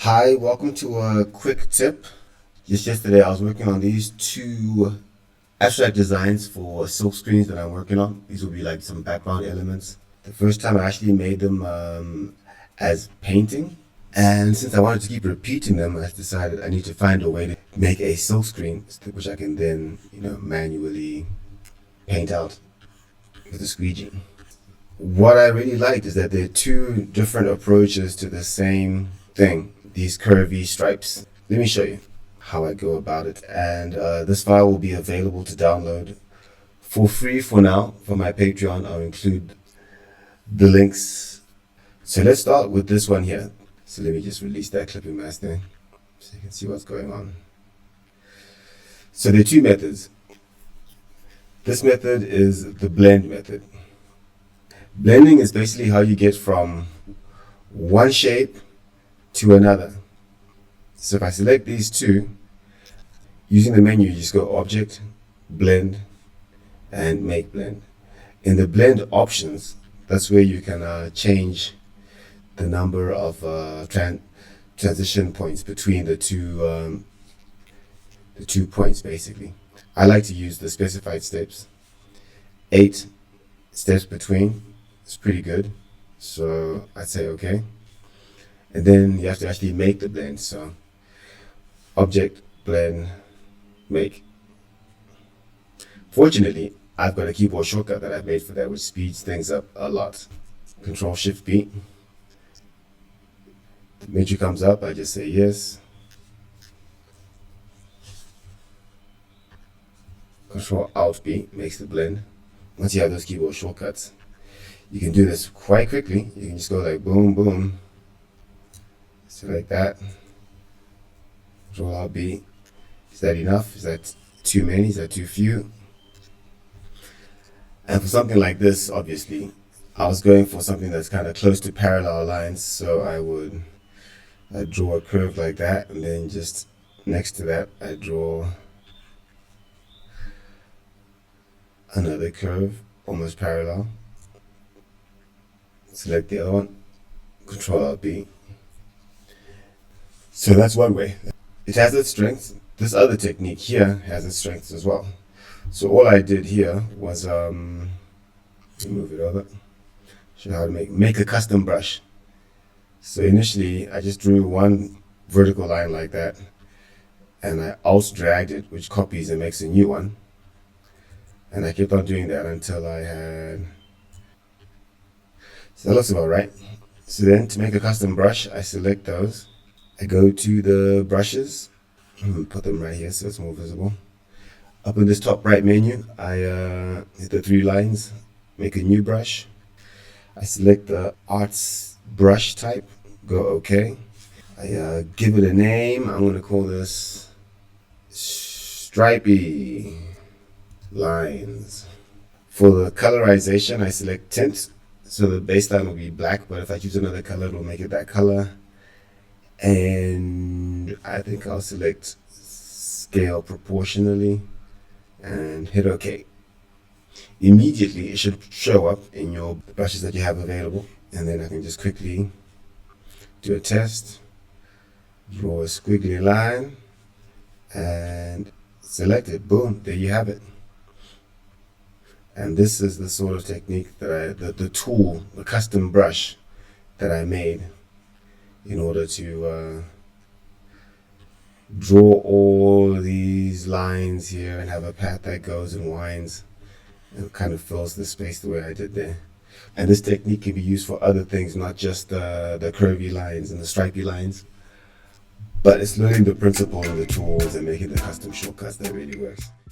Hi, welcome to a quick tip. Just yesterday, I was working on these two abstract designs for silk screens that I'm working on. These will be like some background elements. The first time I actually made them as painting, and since I wanted to keep repeating them, I decided I need to find a way to make a silk screen, which I can then, manually paint out with a squeegee. What I really liked is that there are two different approaches to the same thing, these curvy stripes. Let me show you how I go about it. And this file will be available to download for free for now. For my Patreon, I'll include the links. So let's start with this one here. So let me just release that clipping mask thing so you can see what's going on. So there are two methods. This method is the blend method. Blending is basically how you get from one shape to another. So if I select these two, using the menu, you just go Object, Blend, and Make Blend. In the blend options, that's where you can change the number of transition points between the two points, basically. I like to use the specified steps. 8 steps between. It's pretty good. So I'd say okay. And then you have to actually make the blend. So Object, Blend, Make. Fortunately, I've got a keyboard shortcut that I've made for that, which speeds things up a lot. Control Shift B. The menu comes up, I just say yes. Control Alt B makes the blend. Once you have those keyboard shortcuts, you can do this quite quickly. You can just go like boom, boom. Select that. Control Alt B. Is that enough? Is that too many? Is that too few? And for something like this, obviously, I was going for something that's kind of close to parallel lines. So I'd draw a curve like that, and then just next to that, I draw another curve, almost parallel. Select the other one, Control Alt B. So that's one way. It has its strengths. This other technique here has its strengths as well. So all I did here was move it over. Show you how to make a custom brush. So initially I just drew one vertical line like that, and I Alt dragged it, which copies and makes a new one. And I kept on doing that until I had. So that looks about right. So then to make a custom brush, I select those. I go to the brushes, put them right here so it's more visible. Up in this top right menu, I hit the 3 lines, make a new brush. I select the arts brush type, go OK. I give it a name. I'm going to call this Stripy Lines. For the colorization, I select tint. So the baseline will be black, but if I choose another color, it will make it that color. And I think I'll select scale proportionally and hit OK. Immediately, it should show up in your brushes that you have available. And then I can just quickly do a test, draw a squiggly line, and select it. Boom, there you have it. And this is the sort of technique that the tool, the custom brush that I made in order to draw all these lines here and have a path that goes and winds and kind of fills the space the way I did there. And this technique can be used for other things, not just the curvy lines and the stripy lines, but it's learning the principle and the tools and making the custom shortcuts that really works.